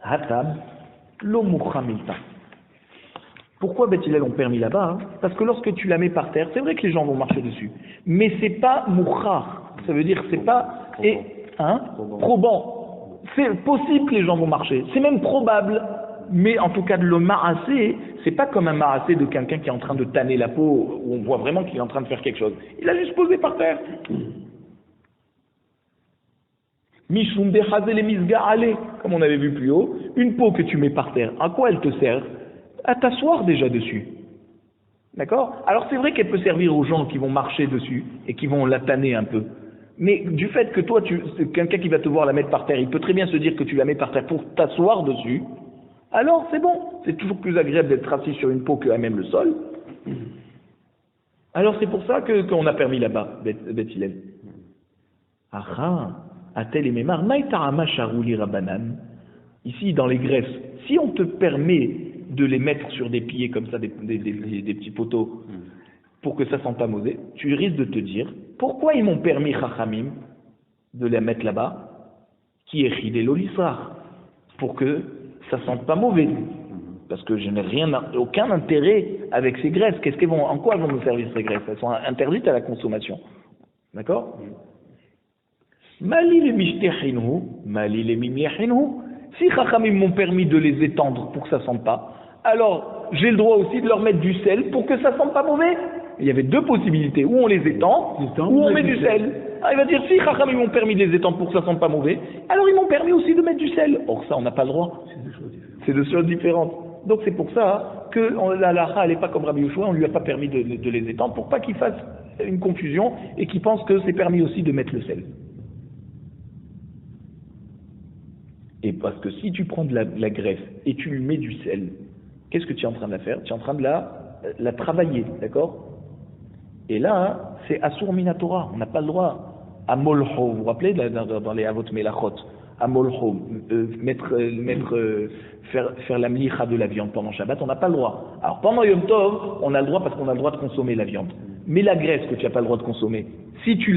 Hatab, lo mukhamilta. Pourquoi Beth Hillel ont permis là-bas? Parce que lorsque tu la mets par terre, c'est vrai que les gens vont marcher dessus, mais c'est pas moukhar. Ça veut dire c'est pas probant. C'est possible que les gens vont marcher. C'est même probable. Mais en tout cas, le ma'asé, c'est pas comme un ma'asé de quelqu'un qui est en train de tanner la peau, où on voit vraiment qu'il est en train de faire quelque chose. Il a juste posé par terre. Mishum dechazé les misga'ale, comme on avait vu plus haut, une peau que tu mets par terre, à quoi elle te sert? À t'asseoir déjà dessus. D'accord? Alors c'est vrai qu'elle peut servir aux gens qui vont marcher dessus et qui vont la tanner un peu. Mais du fait que toi, quelqu'un qui va te voir la mettre par terre, il peut très bien se dire que tu la mets par terre pour t'asseoir dessus. Alors c'est bon, c'est toujours plus agréable d'être assis sur une peau qu'à même le sol. Alors c'est pour ça qu'on a permis là-bas, Beth Hillel. Atel et Memar, Maïtarama Charouli Rabanan. Ici, dans les greffes, si on te permet de les mettre sur des pieds comme ça, des petits poteaux, pour que ça sente pas mauvais, tu risques de te dire, pourquoi ils m'ont permis Chachamim de les mettre là-bas, qui est Chidé l'Olisrar, pour que ça sente pas mauvais, parce que je n'ai aucun intérêt avec ces graisses. En quoi elles vont nous servir ces graisses? Elles sont interdites à la consommation, d'accord? Mali les mishtechinhu, mali les mimyechinhu. Si Chachamim m'ont permis de les étendre pour que ça sente pas, alors j'ai le droit aussi de leur mettre du sel pour que ça sente pas mauvais. Il y avait deux possibilités, ou on les étend, ou on met du sel. Ah, il va dire, si Chachamim m'ont permis de les étendre pour que ça sente pas mauvais, alors ils m'ont permis aussi de mettre du sel. Or ça, on n'a pas le droit. C'est deux choses différentes. Donc c'est pour ça que la halakha, elle n'est pas comme Rabbi Yoshua, on lui a pas permis de les étendre pour pas qu'il fasse une confusion et qu'il pense que c'est permis aussi de mettre le sel. Et parce que si tu prends de la greffe et tu lui mets du sel, qu'est-ce que tu es en train de la faire? Tu es en train de la travailler, d'accord? Et là, c'est Asur Minatora, on n'a pas le droit. Amolho, vous vous rappelez dans les Avot Melachot, Amolho, faire la mlicha de la viande pendant Shabbat, on n'a pas le droit. Alors pendant Yom Tov, on a le droit parce qu'on a le droit de consommer la viande. Mais la graisse que tu n'as pas le droit de consommer, si tu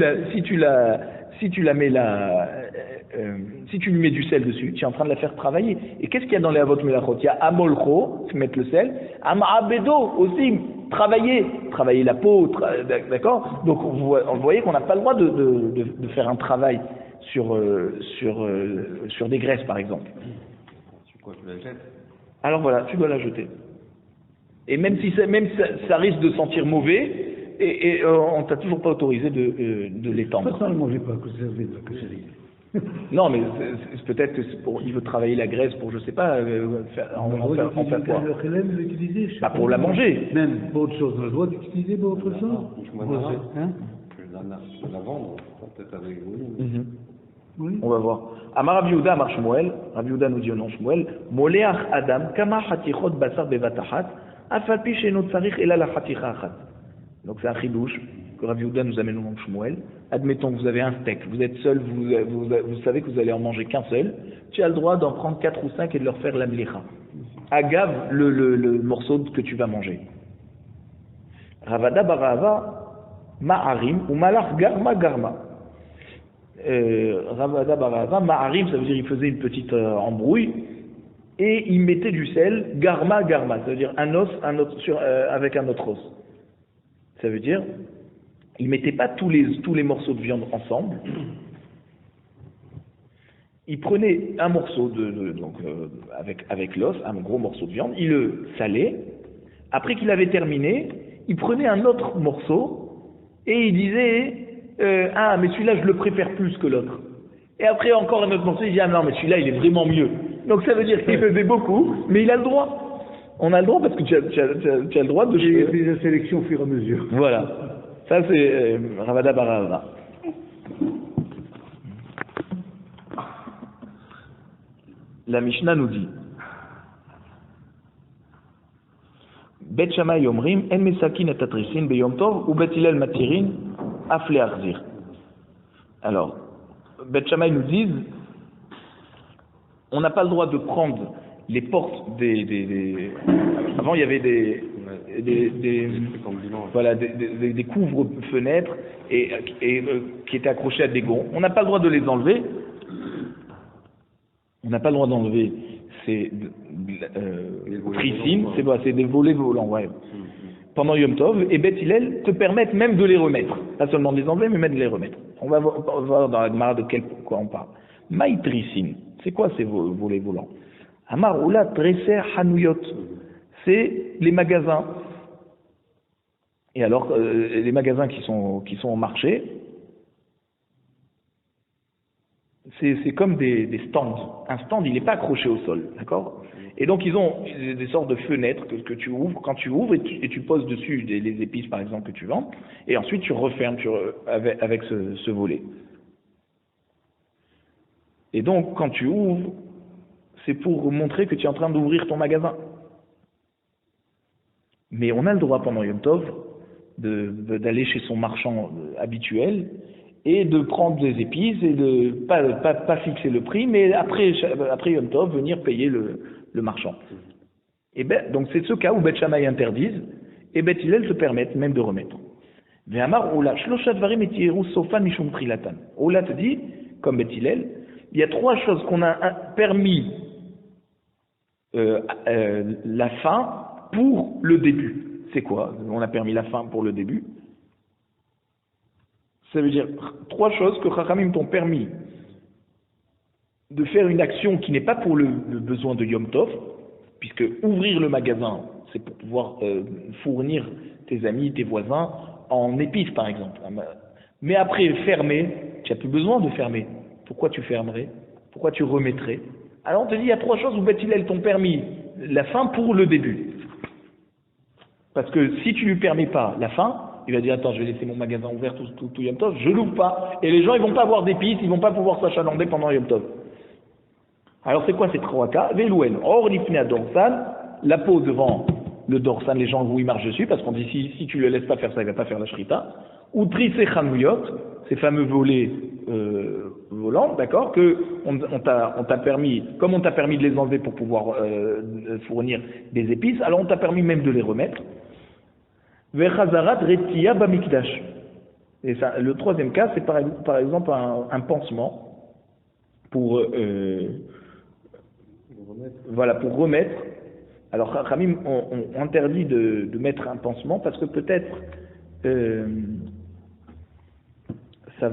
lui mets du sel dessus, tu es en train de la faire travailler. Et qu'est-ce qu'il y a dans les Avot Melachot? Il y a Amolcho, mettre le sel, Amabedo aussi, travailler la peau, d'accord? Donc vous voyez qu'on n'a pas le droit de faire un travail sur des graisses par exemple. Sur quoi tu la jettes? Alors voilà, tu dois la jeter. Et même si ça risque de sentir mauvais, et on t'a toujours pas autorisé de l'étendre. Ça ne mangeait pas, que ça servait de la cochonnerie. Non, mais c'est peut-être que il veut travailler la graisse pour, je sais pas, en faire quoi? Pas pour la manger. Même pour autre chose, on a le droit d'utiliser pour autre chose. La vendre, peut-être avec vous. Oui. On va voir. Amar Rav Yehuda Amar Shmuel, Rav Yehuda nous dit au nom Shmuel, Moleach Adam, Kama Hatichot Basar Bevatachat, Afapi Sheno Tsarich Ela la Haticha Achat. Donc c'est un chidouche que Rav Yehuda nous amène au nom de Shmuel. Admettons que vous avez un steak, vous êtes seul, vous savez que vous allez en manger qu'un seul, tu as le droit d'en prendre 4 ou 5 et de leur faire la mlicha. Agave le morceau que tu vas manger. Ravada Barava Ma'arim ou Malach Garma Garma. Ravada Barava Ma'arim, ça veut dire il faisait une petite embrouille et il mettait du sel, Garma Garma, ça veut dire un os avec un autre os. Ça veut dire il ne mettait pas tous les morceaux de viande ensemble. Il prenait un morceau avec l'os, un gros morceau de viande, il le salait. Après qu'il avait terminé, il prenait un autre morceau et il disait mais celui-là je le préfère plus que l'autre. Et après encore un autre morceau, il dit non mais celui-là il est vraiment mieux. Donc ça veut dire qu'il faisait beaucoup, mais il a le droit. On a le droit parce que tu as le droit de... J'ai fait la sélection au fur et à mesure. Voilà. Ça c'est Ravada Barava. La Mishnah nous dit Bet Shammai Omrim En Mesakin et Tatrisin Beyom Tov ou Bet Hillel Matirin Afle Arzir. Alors, Bet Shammai nous dit on n'a pas le droit de prendre les portes avant il y avait des couvre-fenêtres et qui étaient accrochés à des gonds. On n'a pas le droit de les enlever. On n'a pas le droit d'enlever c'est Les volets tricine, volants, quoi. c'est des volets volants, ouais. Pendant Yom Tov, et Bet Hillel te permettent même de les remettre. Pas seulement de les enlever, mais même de les remettre. On va voir dans la Gemara de quoi on parle. Maïtricine, c'est quoi ces volets volants? Amar Oula Treser Hanuyot, c'est les magasins. Et alors, les magasins qui sont au marché, c'est comme des stands. Un stand, il n'est pas accroché au sol, d'accord? Et donc, ils ont des sortes de fenêtres que tu ouvres. Quand tu ouvres et tu poses dessus les épices, par exemple, que tu vends, et ensuite tu refermes avec ce volet. Et donc, quand tu ouvres, c'est pour montrer que tu es en train d'ouvrir ton magasin. Mais on a le droit pendant Yom Tov d'aller chez son marchand habituel et de prendre des épices et de pas fixer le prix, mais après Yom Tov, venir payer le marchand. Et donc c'est ce cas où Bet Shammai interdisent et Bet Hillel te permettent même de remettre. Ve'amar Ola, shlosha dvarim etiru sofan mishum trilatan. Ola te dit, comme Bet Hillel, il y a trois choses qu'on a permis la fin pour le début. C'est quoi? On a permis la fin pour le début. Ça veut dire trois choses que Chachamim t'ont permis de faire une action qui n'est pas pour le besoin de Yom Tov, puisque ouvrir le magasin, c'est pour pouvoir fournir tes amis, tes voisins en épices par exemple. Mais après fermer, tu n'as plus besoin de fermer. Pourquoi tu fermerais? Pourquoi tu remettrais? Alors on te dit, il y a trois choses où Bet Hillel t'ont permis la fin pour le début. Parce que si tu lui permets pas la fin, il va dire, attends, je vais laisser mon magasin ouvert tout Yom Tov, je l'ouvre pas. Et les gens, ils vont pas avoir d'épices, ils vont pas pouvoir s'achalander pendant Yom Tov. Alors c'est quoi ces trois cas? Velouen, or l'ifna dorsan, la peau devant le dorsan, les gens où ils marchent dessus, parce qu'on dit, si tu le laisses pas faire ça, il va pas faire la shrita. Ou trisse chanuyot, ces fameux volets volants, d'accord, que on t'a permis, comme on t'a permis de les enlever pour pouvoir fournir des épices, alors on t'a permis même de les remettre. Vechazarat retia bamikdash. Et ça, le troisième cas, c'est par exemple un pansement pour pour remettre. Alors Chachamim on interdit de mettre un pansement parce que peut-être ça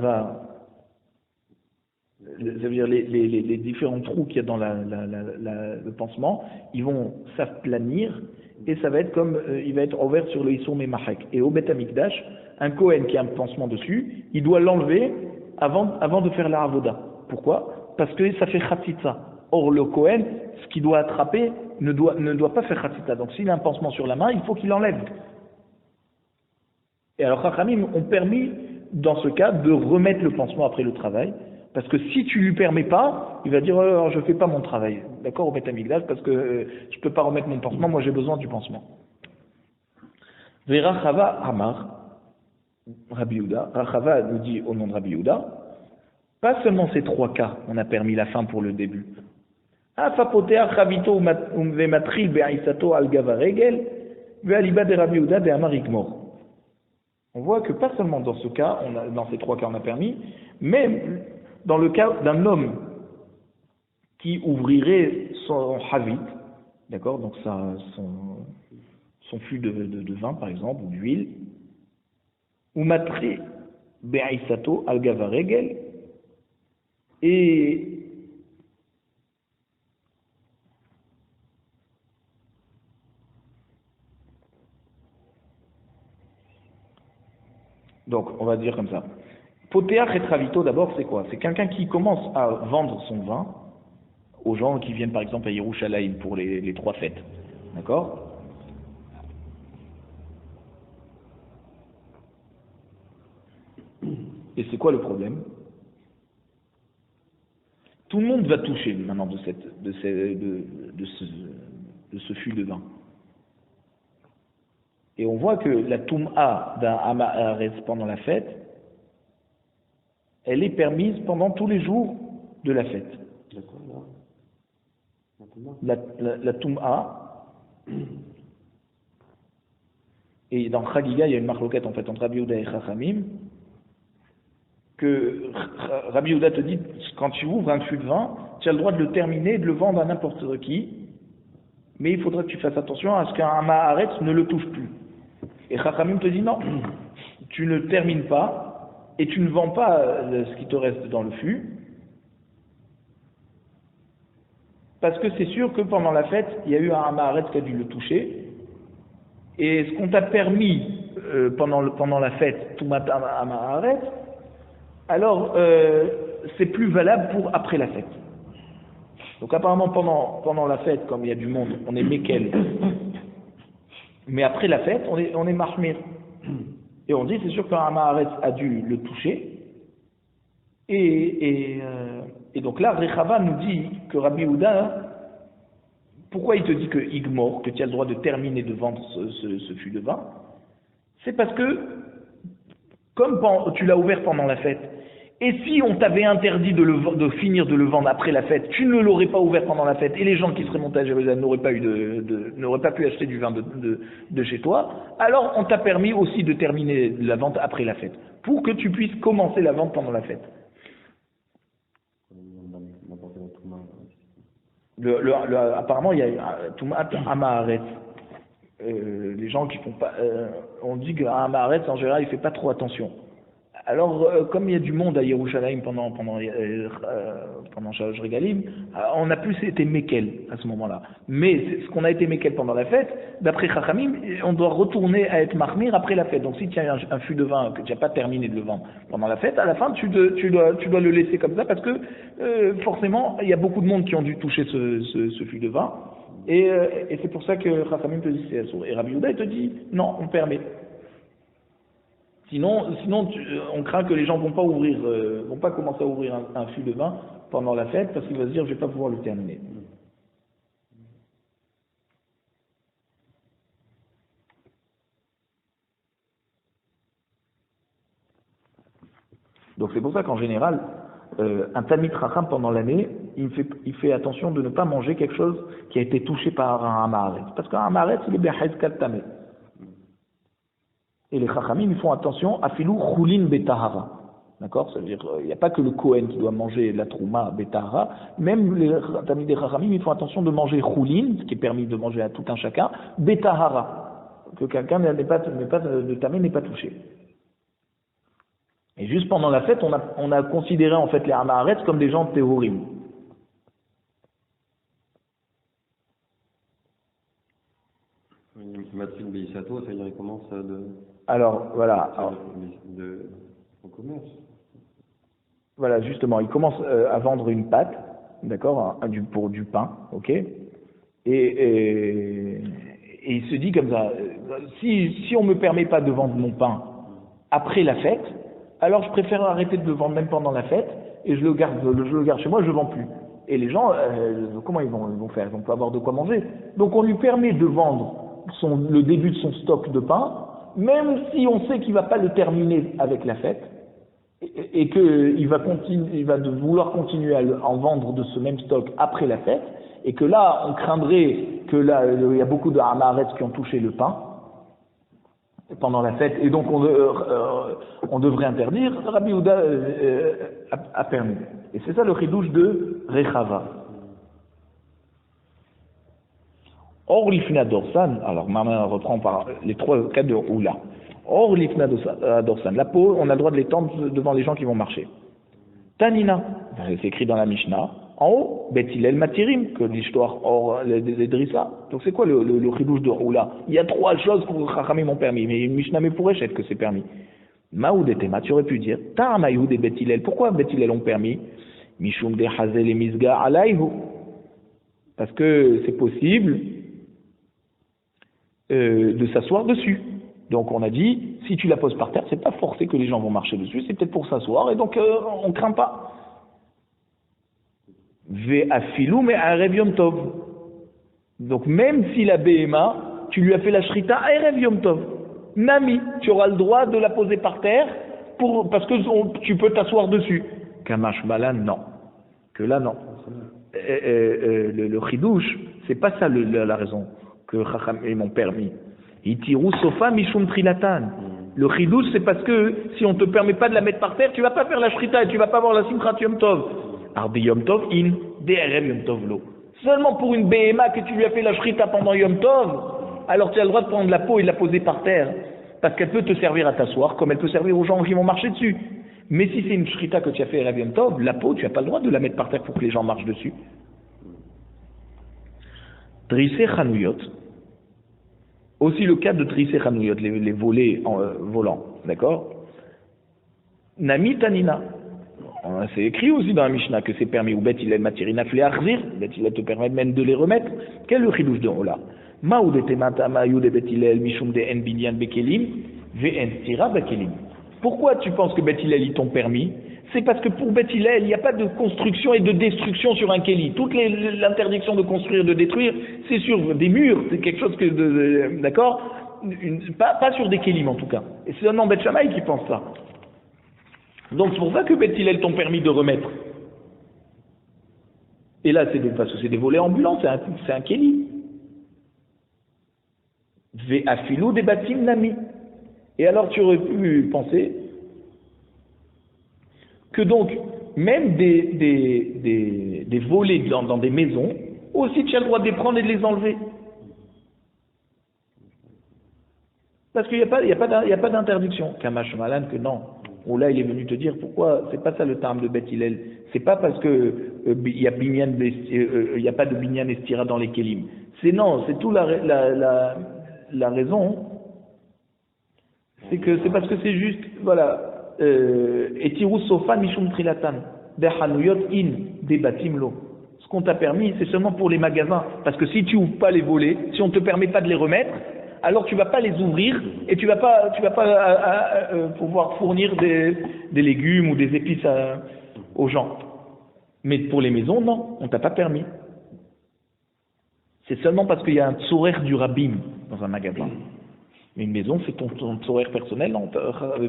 veut dire les différents trous qu'il y a dans le pansement, ils vont s'aplanir et ça va être comme il va être ouvert sur le Issour Memachek. Et au Bet Amikdash, un Kohen qui a un pansement dessus, il doit l'enlever avant de faire la avoda. Pourquoi? Parce que ça fait khatitza. Or le Kohen, ce qu'il doit attraper, ne doit pas faire khatitza. Donc s'il a un pansement sur la main, il faut qu'il l'enlève. Et alors Chachamim ont permis dans ce cas de remettre le pansement après le travail. Parce que si tu lui permets pas, il va dire je fais pas mon travail, d'accord, au Bet Amikdash, parce que je peux pas remettre mon pansement, moi j'ai besoin du pansement. Rachava Amar, Rabbi Yehuda, Rachava nous dit au nom de Rabbi Yehuda, pas seulement ces trois cas, on a permis la fin pour le début. Afapotea chavito vematril be'aisato al gavaregel ve'aliba de Rabbi Yehuda de Amar Igmor. On voit que pas seulement dans ce cas, dans ces trois cas on a permis, mais dans le cas d'un homme qui ouvrirait son havit, d'accord, donc son fût de vin par exemple, ou d'huile, ou matri be'aisato al gavaregel, et donc on va dire comme ça. Potéach et Travito, d'abord, c'est quoi? C'est quelqu'un qui commence à vendre son vin aux gens qui viennent par exemple à Yerushalayim pour les trois fêtes. D'accord? Et c'est quoi le problème? Tout le monde va toucher maintenant de ce fût de vin. Et on voit que la Toum'a d'un Hamaharetz pendant la fête, elle est permise pendant tous les jours de la fête. La Toum'a. Et dans Chagiga, il y a une marloquette en fait entre Rabbi Yehuda et Chachamim, que Rabbi Yehuda te dit, quand tu ouvres un fût de vin, tu as le droit de le terminer et de le vendre à n'importe qui, mais il faudra que tu fasses attention à ce qu'un Maharetz ne le touche plus. Et Chachamim te dit non, tu ne termines pas et tu ne vends pas ce qui te reste dans le fût, parce que c'est sûr que pendant la fête, il y a eu un Maharetz qui a dû le toucher, et ce qu'on t'a permis pendant la fête, tout matin à Maharetz, alors c'est plus valable pour après la fête. Donc apparemment pendant la fête, comme il y a du monde, on est Mekel. Mais après la fête, on est Mahmir. Et on dit, c'est sûr qu'un Maharetz a dû le toucher. Et donc là, Rechava nous dit que Rabbi Yehuda, pourquoi il te dit que Igmor, que tu as le droit de terminer de vendre ce fût de vin? C'est parce que, comme tu l'as ouvert pendant la fête, et si on t'avait interdit de finir de le vendre après la fête, tu ne l'aurais pas ouvert pendant la fête, et les gens qui seraient montés à Jérusalem n'auraient pas pu acheter du vin de chez toi, alors on t'a permis aussi de terminer la vente après la fête, pour que tu puisses commencer la vente pendant la fête. Apparemment, il y a Toumat Amaharetz. Les gens qui font pas, on dit qu'un Amaharetz en général il fait pas trop attention. Alors, comme il y a du monde à Yerushalayim pendant Shalosh Regalim, on a plus été Mekel à ce moment-là. Mais ce qu'on a été Mekel pendant la fête, d'après Chachamim, on doit retourner à être Mahmir après la fête. Donc si tu as un fût de vin que tu n'as pas terminé de le vendre pendant la fête, à la fin tu dois le laisser comme ça parce que forcément il y a beaucoup de monde qui ont dû toucher ce fût de vin. Et c'est pour ça que Chachamim te dit c'est assourd. Et Rabbi Yehuda il te dit non, on permet. Sinon on craint que les gens vont pas commencer à ouvrir un fût de vin pendant la fête parce qu'il va se dire je vais pas pouvoir le terminer. Donc c'est pour ça qu'en général, un Talmid Chacham pendant l'année, il fait attention de ne pas manger quelque chose qui a été touché par un Maharetz. Parce qu'un Maharetz, il est Be'hez Kaltameh. Et les Chachamim, ils font attention à filou choulin betahara. D'accord? Ça veut dire, il n'y a pas que le Kohen qui doit manger la trouma betahara. Même les Talmid des Chachamim, ils font attention de manger choulin, ce qui est permis de manger à tout un chacun, betahara. Que quelqu'un de tamé n'est pas touché. Et juste pendant la fête, on a considéré en fait les Amaharetz comme des gens théorim. Matin Beisato, ça veut dire qu'il commence de. Alors, voilà. Au commerce. Voilà, justement, il commence à vendre une pâte, d'accord, pour du pain, ok, et il se dit comme ça, si on me permet pas de vendre mon pain après la fête, alors je préfère arrêter de le vendre même pendant la fête, et je le garde chez moi, je ne vends plus. Et les gens, comment ils vont faire? Ils vont pas avoir de quoi manger. Donc on lui permet de vendre le début de son stock de pain, même si on sait qu'il va pas le terminer avec la fête, et qu'il va vouloir continuer à en vendre de ce même stock après la fête, et que là, on craindrait que là, il y a beaucoup de Amaharetz qui ont touché le pain pendant la fête, et donc on devrait interdire. Rabbi Yehuda a permis. Et c'est ça le chidouche de Rechava. Or l'ifna dorsan, alors Maman reprend par les trois cas de Oula. Or l'ifna dorsan, la peau, on a le droit de l'étendre devant les gens qui vont marcher. Tanina, c'est écrit dans la Mishnah. En haut, Bet Hillel Matirim, que l'histoire hors des Drissa. Donc c'est quoi le chidouche de Oula? Il y a trois choses que les Chachamim ont permis, mais une Mishnah mais pourrait être que c'est permis. Maoud et Tema, tu aurais pu dire, Ta'amayoud et Bet Hillel. Pourquoi Bet Hillel ont permis? Mishum de Hazel et Misga alayhu. Parce que c'est possible de s'asseoir dessus. Donc on a dit, si tu la poses par terre, c'est pas forcé que les gens vont marcher dessus, c'est peut-être pour s'asseoir, et donc on craint pas. Ve'afilou me'arev yom tov. Donc même si la BMA, tu lui as fait la shrita arev yom tov, Nami, tu auras le droit de la poser par terre parce que tu peux t'asseoir dessus. Kamash Balan, non. Que là, non. Le chidouche, c'est pas ça la raison que Chachamim m'ont permis. Itiru sofa mishum trilatan. Le chidouche, c'est parce que si on ne te permet pas de la mettre par terre, tu ne vas pas faire la shrita et tu ne vas pas avoir la simchat Yom Tov. Arbi Yom Tov in, DRM Yom Tov lo. Seulement pour une BMA que tu lui as fait la shrita pendant Yom Tov, alors tu as le droit de prendre la peau et de la poser par terre. Parce qu'elle peut te servir à t'asseoir, comme elle peut servir aux gens qui vont marcher dessus. Mais si c'est une shrita que tu as fait Erev Yom Tov, la peau, tu n'as pas le droit de la mettre par terre pour que les gens marchent dessus. Trissé Chanouyot. Aussi le cas de Trissé Chanouyot, les volets volants. D'accord? Nami Tanina. C'est écrit aussi dans la Mishnah que c'est permis. Ou Bet il matirina fle arzir. Bet il te permet même de les remettre. Quel est le chidouche de Ola? Pourquoi tu penses que Bet Hillel ils t'ont permis? C'est parce que pour Bet Hillel, il n'y a pas de construction et de destruction sur un Kéli. Toute l'interdiction de construire, de détruire, c'est sur des murs, c'est quelque chose que d'accord, pas sur des Kélim en tout cas. Et c'est seulement Bet Shammai qui pense ça. Donc c'est pour ça que Bet Hillel t'ont permis de remettre. Et là, parce que c'est des volets ambulants, c'est un Kéli. Ve'afilou des batim nami. Et alors tu aurais pu penser que donc même des volets dans des maisons, aussi tu as le droit de les prendre et de les enlever. Parce qu'il n'y a pas d'interdiction. Kamash Malan que non. Ou là il est venu te dire pourquoi c'est pas ça le terme de Bet Hillel. C'est pas parce que il y a pas de binyan estira dans les kelim. C'est non, c'est tout la raison, c'est que c'est parce que c'est juste, voilà, etirus sofa mishum trilatan, behanuyot in, debatim lo. Ce qu'on t'a permis, c'est seulement pour les magasins. Parce que si tu ouvres pas les volets, si on ne te permet pas de les remettre, alors tu vas pas les ouvrir et tu vas pas pouvoir fournir des légumes ou des épices aux gens. Mais pour les maisons, non, on t'a pas permis. C'est seulement parce qu'il y a un tsorer du rabbin dans un magasin. Mais une maison, c'est ton tsorer personnel,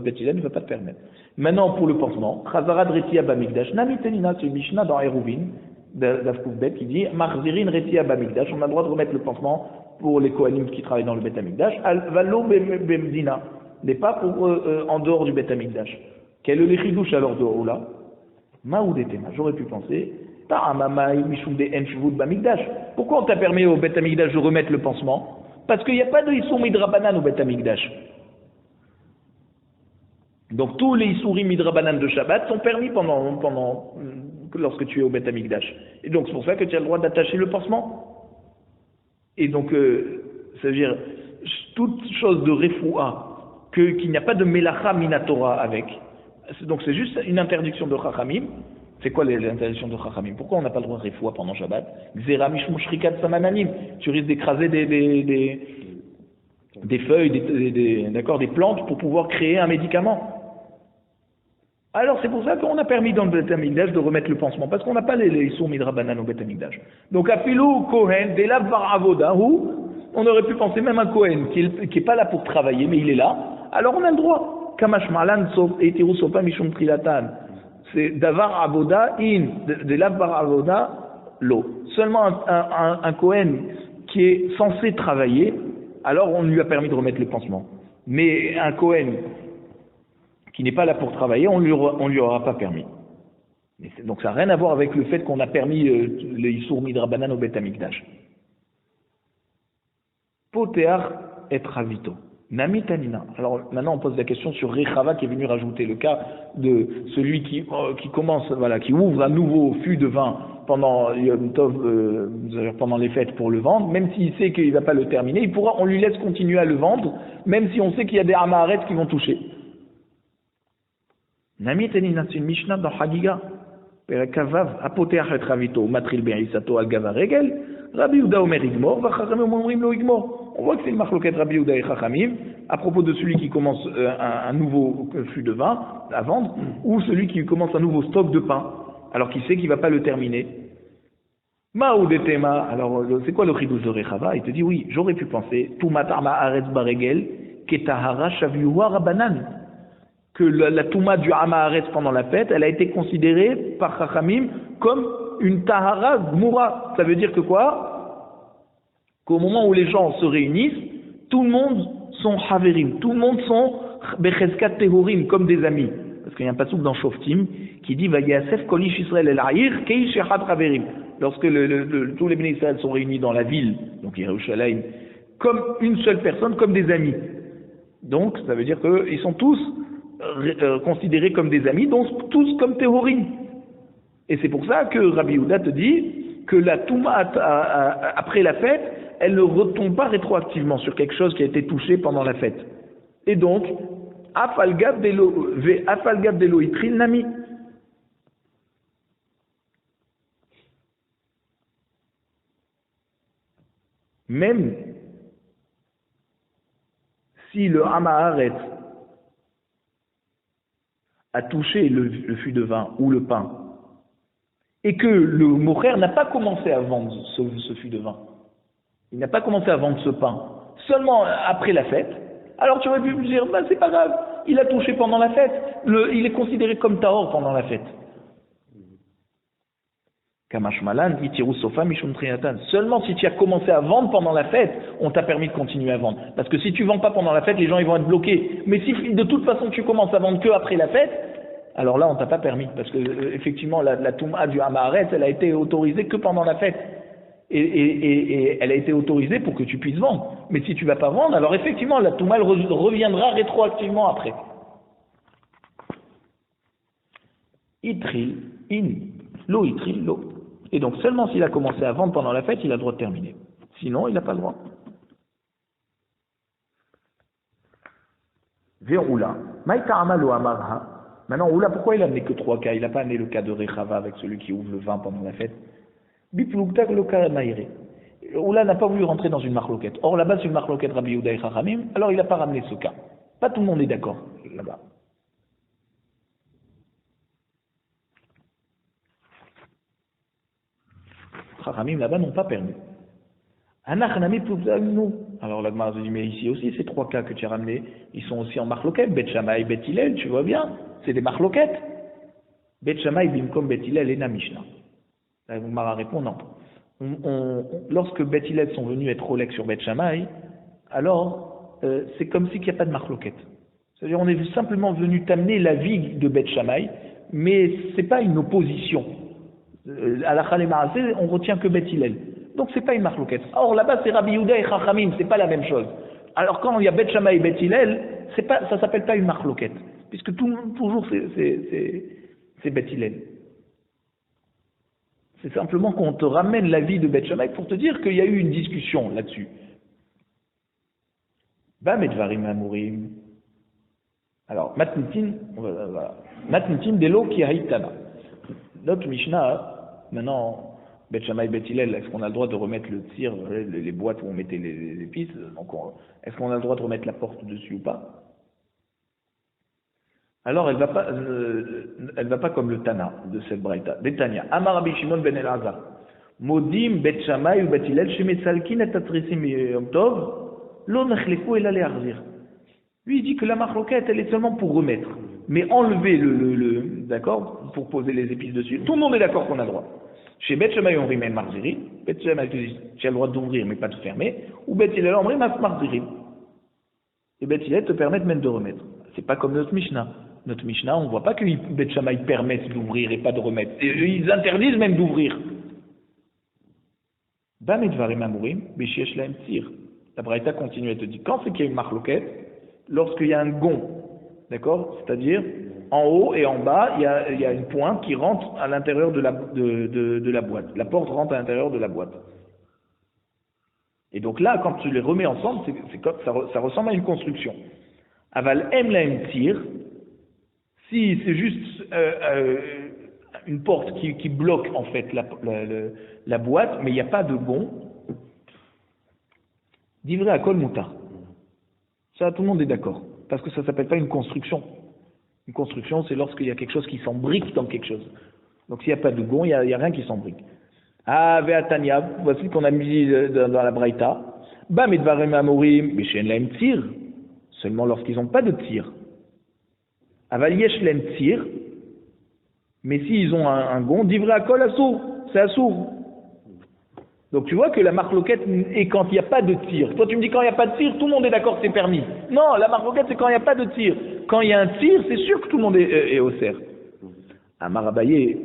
Bet Hillel ne va pas te permettre. Maintenant, pour le pansement, Chazara Retia Bamikdash, Namitenina, c'est une Mishnah dans Eruvin, d'Avkoubet, qui dit Marzirin Retia Bamikdash, on a le droit de remettre le pansement pour les Kohanim qui travaillent dans le Bet Amikdash, Valo Bemdina, n'est pas pour en dehors du Bet Amikdash. Quel est le chidouche alors de Oula? Maoudetema, j'aurais pu penser. Pourquoi on t'a permis au Bet Amikdash de remettre le pansement? Parce qu'il n'y a pas de Issour Midrabanan au Bet Amikdash. Donc tous les Issourim Midrabanan de Shabbat sont permis lorsque tu es au Bet Amikdash. Et donc c'est pour ça que tu as le droit d'attacher le pansement. Et donc, ça veut dire, toute chose de refoua, qu'il n'y a pas de melacha minatora avec. Donc c'est juste une interdiction de Chachamim. C'est quoi l'interdiction de Chachamim? Pourquoi on n'a pas le droit de refoua pendant Shabbat? Xera mishmou shrikat samananim. Tu risques d'écraser des feuilles, des plantes pour pouvoir créer un médicament. Alors c'est pour ça qu'on a permis dans le Bet Amikdash de remettre le pansement, parce qu'on n'a pas les Issour Midrabanan au Bet Amikdash. Donc Afilou Kohen, Delav Bar Avoda, on aurait pu penser même un Kohen qui est pas là pour travailler, mais il est là, alors on a le droit. Kamash Malan et Tiru Sopa Mishum Trilatan. C'est Davar Avoda in, Delav Bar Avoda lo. Seulement un Kohen qui est censé travailler, alors on lui a permis de remettre le pansement. Mais un Kohen qui n'est pas là pour travailler, on lui aura pas permis. Donc ça n'a rien à voir avec le fait qu'on a permis les Issour Midrabanan au Bet Amikdash. Potear et Ravito. Nami Tanina. Alors maintenant on pose la question sur Rechava qui est venu rajouter le cas de celui qui commence, voilà, qui ouvre un nouveau fût de vin pendant Yom Tov, pendant les fêtes pour le vendre, même s'il sait qu'il ne va pas le terminer, on lui laisse continuer à le vendre, même si on sait qu'il y a des Amaharet qui vont toucher. Nami Tanina, c'est une Mishnah dans Hagiga. Perek-Kavav, Apoteach et Ravito, Matril Be'Isato al-Gava Regel, Rabbi Yehuda Omer Igmor, Vachachamim Omrim Lo Igmor. On voit que c'est une marloquette Rabbi Yehuda et Chachamim à propos de celui qui commence un nouveau fût de vin à vendre, ou celui qui commence un nouveau stock de pain, alors qu'il sait qu'il ne va pas le terminer. Maoudetema, alors c'est quoi le chidouche de Rechava? Il te dit oui, j'aurais pu penser, Tumatar Ma'aretz Baregel, Ketahara Shaviuha Rabanan. Que la Touma du Hamaharetz pendant la fête, elle a été considérée par Chachamim comme une Tahara Gmoura. Ça veut dire que quoi? Qu'au moment où les gens se réunissent, tout le monde sont Haverim, tout le monde sont becheskat tehorim, comme des amis. Parce qu'il y a un passouk dans Shoftim qui dit Vayasef kolish Israël el ha'ir keish echad chaverim. Lorsque tous les bénis Israël sont réunis dans la ville, donc Yerushalayim, comme une seule personne, comme des amis. Donc, ça veut dire qu'ils sont tous considérés comme des amis, donc tous comme tehorim. Et c'est pour ça que Rabbi Yehuda te dit que la Touma après la fête, elle ne retombe pas rétroactivement sur quelque chose qui a été touché pendant la fête. Et donc, Afalgab delo itril nami. Même si le Hamaharet a touché le fût de vin ou le pain, et que le mocher n'a pas commencé à vendre ce fût de vin, il n'a pas commencé à vendre ce pain, seulement après la fête, alors tu aurais pu me dire, c'est pas grave, il a touché pendant la fête, il est considéré comme tahor pendant la fête. Kamashmalan, itiru sofa mishum triatan. Seulement si tu as commencé à vendre pendant la fête, on t'a permis de continuer à vendre. Parce que si tu vends pas pendant la fête, les gens ils vont être bloqués. Mais si de toute façon tu commences à vendre que après la fête, alors là on t'a pas permis. Parce que effectivement la Touma du Hamaharet, elle a été autorisée que pendant la fête. Et elle a été autorisée pour que tu puisses vendre. Mais si tu vas pas vendre, alors effectivement la Touma elle reviendra rétroactivement après. Itril, in, lo itril, lo. Et donc seulement s'il a commencé à vendre pendant la fête, il a le droit de terminer. Sinon, il n'a pas le droit. Veroula. Maïka amalo amarha. Maintenant, Oula, pourquoi il n'a amené que 3 cas? Il n'a pas amené le cas de Rechava avec celui qui ouvre le vin pendant la fête. Biplugtak le cas maïré. Oula n'a pas voulu rentrer dans une marloquette. Or là-bas, c'est une marloquette Rabbi Yehuda et Chachamim, alors il n'a pas ramené ce cas. Pas tout le monde est d'accord là-bas. Chachamim là-bas n'ont pas permis. Anachanami nous. Alors la Gemara dit, mais ici aussi, ces 3 cas que tu as ramenés, ils sont aussi en marloquette, Bet Shammai, Bet Hillel, tu vois bien, c'est des marloquettes. Bet Shammai, Bimkom, Bet Hillel et Namishna. La Gemara répond non. Lorsque Bet Hillel sont venus être Rolex sur Bet Shammai, alors c'est comme si il n'y a pas de marloquette. C'est-à-dire on est simplement venu t'amener l'avis de Bet Shammai, mais ce n'est pas une opposition. À la Khalé Maasé, on retient que Bet Hillel. Donc c'est pas une marloquette. Or là-bas c'est Rabbi Yehuda et Chachamim, c'est pas la même chose. Alors quand il y a Bet Shammai et Bet Hillel, ça s'appelle pas une marloquette, puisque toujours c'est Bet Hillel. C'est simplement qu'on te ramène l'avis de Bet Shammai pour te dire qu'il y a eu une discussion là-dessus. Ba medvarim amurim. Alors matnitin delo ki haïtana. Notre Mishnah, maintenant, Bet Shammai, Bet Hillel, est-ce qu'on a le droit de remettre le tir, les boîtes où on mettait les épices, donc est-ce qu'on a le droit de remettre la porte dessus ou pas? Alors elle va pas comme le Tana de cette braïta. Betania, Amar Rabbi Shimon ben Elazar, Modim Bet Shammai ou Bet Hillel, Shemetzalkin et Tatrisim Yom Tov, Lo Nechleku Ela Le'arzir. Lui il dit que la marloquette elle est seulement pour remettre, mais enlever d'accord, pour poser les épices dessus. Tout le monde est d'accord qu'on a le droit. Chez Bet Shammai on rimène Marziri, Bet Shammai te dit tu as le droit d'ouvrir mais pas de fermer, ou Bet Hillel on rimène Marziri. Et Bet Hillel te permet même de remettre. C'est pas comme notre Mishnah. Notre Mishnah, on ne voit pas que Bet Shammai permettent d'ouvrir et pas de remettre. Et ils interdisent même d'ouvrir. La Braïta continue et te dit, quand c'est qu'il y a une marloquette, lorsqu'il y a un gond, d'accord, c'est-à-dire en haut et en bas, il y a une pointe qui rentre à l'intérieur de la boîte. La porte rentre à l'intérieur de la boîte. Et donc là, quand tu les remets ensemble, ça ressemble à une construction. Aval em la em tir. Si c'est juste une porte qui bloque en fait la boîte, mais il n'y a pas de gond, divrei à kol moutar. Ça, tout le monde est d'accord, parce que ça ne s'appelle pas une construction. Une construction, c'est lorsqu'il y a quelque chose qui s'embrique dans quelque chose. Donc s'il n'y a pas de gond, il n'y a rien qui s'embrique. Ah, ve'atania, voici qu'on a mis dans la braïta. Ba medvarem amorim, beshen laem tir, seulement lorsqu'ils n'ont pas de tir. Aval yesh lem tir, mais s'ils ont un gond, divrei à kol assour, c'est assour. Donc tu vois que la marloquette est quand il n'y a pas de tir. Toi tu me dis quand il n'y a pas de tir, tout le monde est d'accord que c'est permis. Non, la marloquette c'est quand il n'y a pas de tir. Quand il y a un tir, c'est sûr que tout le monde est au cerf. Amar Abaye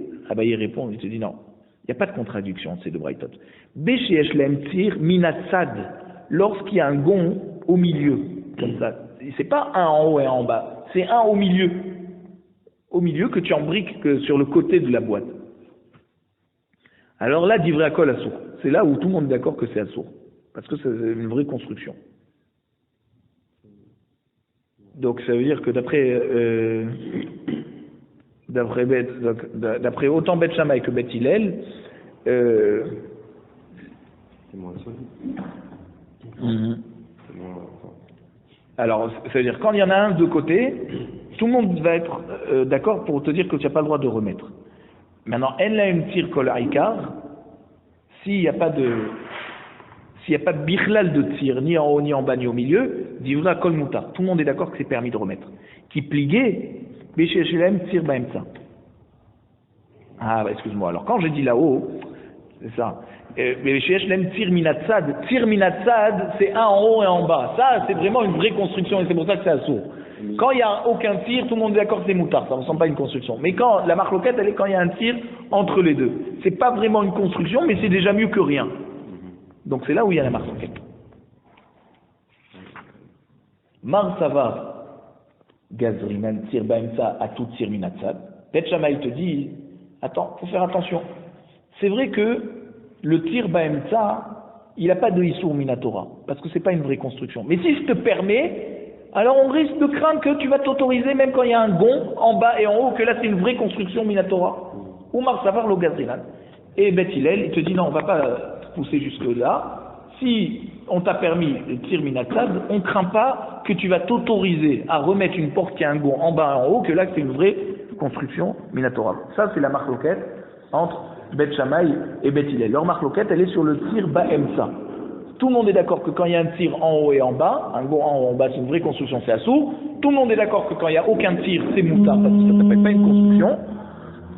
répond, il te dit non, il n'y a pas de contradiction entre ces deux braïtot. Béchéech lem tir minatsad, lorsqu'il y a un gond au milieu, comme ça. C'est pas un en haut et un en bas, c'est un au milieu. Au milieu que tu embriques sur le côté de la boîte. Alors là, d'ivré à col à sourd. C'est là où tout le monde est d'accord que c'est à sourd. Parce que c'est une vraie construction. Donc ça veut dire que d'après autant Beth Shammai que Beth Hillel, C'est moins solide. C'est moins... alors ça veut dire quand il y en a un de côté, tout le monde va être d'accord pour te dire que tu n'as pas le droit de remettre. Maintenant, en la une tir kol aikar, s'il n'y a pas de bichlal de tir, ni en haut, ni en bas, ni au milieu, divra kol mutar. Tout le monde est d'accord que c'est permis de remettre. Qui pliguait, béchéchelem tir baemtsa. Ah, bah, excuse-moi. Alors, quand j'ai dit là-haut, c'est ça. Béchéchelem tir minatsad. Tir minatsad, c'est un en haut et en bas. Ça, c'est vraiment une vraie construction et c'est pour ça que c'est assourd. Quand il n'y a aucun tir, tout le monde est d'accord que c'est moutard, ça ne ressemble pas à une construction. Mais quand la marloquette, elle est quand il y a un tir entre les deux. C'est pas vraiment une construction, mais c'est déjà mieux que rien. Donc c'est là où il y a la marloquette. Mar savar gazrinan tir baemsa à tout tir minatsad. Beth Shammai te dit, attends, faut faire attention. C'est vrai que le tir baemsa, il n'a pas de issour minatora, parce que c'est pas une vraie construction. Mais si je te permets, alors on risque de craindre que tu vas t'autoriser, même quand il y a un gond en bas et en haut, que là c'est une vraie construction minatora. Ou Mar savar lo gazrinan. Et Beth Hillel, il te dit non, on va pas pousser jusque là. Si on t'a permis le tir minatsad, on ne craint pas que tu vas t'autoriser à remettre une porte qui a un gond en bas et en haut, que là c'est une vraie construction minatora. Ça c'est la marloquette entre Beth Shammai et Beth Hillel. Leur marloquette, elle est sur le tir baemsa. Tout le monde est d'accord que quand il y a un tir en haut et en bas, un gond en haut et en bas, c'est une vraie construction, c'est assourd. Tout le monde est d'accord que quand il n'y a aucun tir, c'est moutard, parce que ça ne s'appelle pas une construction.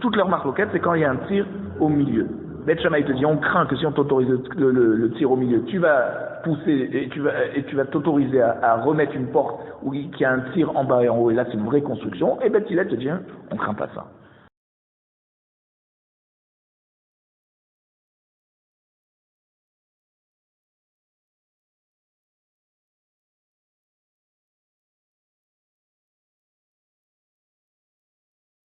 Toute leur marloquette, c'est quand il y a un tir au milieu. Beth Shammai te dit, on craint que si on t'autorise le tir au milieu, tu vas pousser et tu vas t'autoriser à remettre une porte où il y a un tir en bas et en haut, et là c'est une vraie construction. Et Beth Hillel te dit, on ne craint pas ça.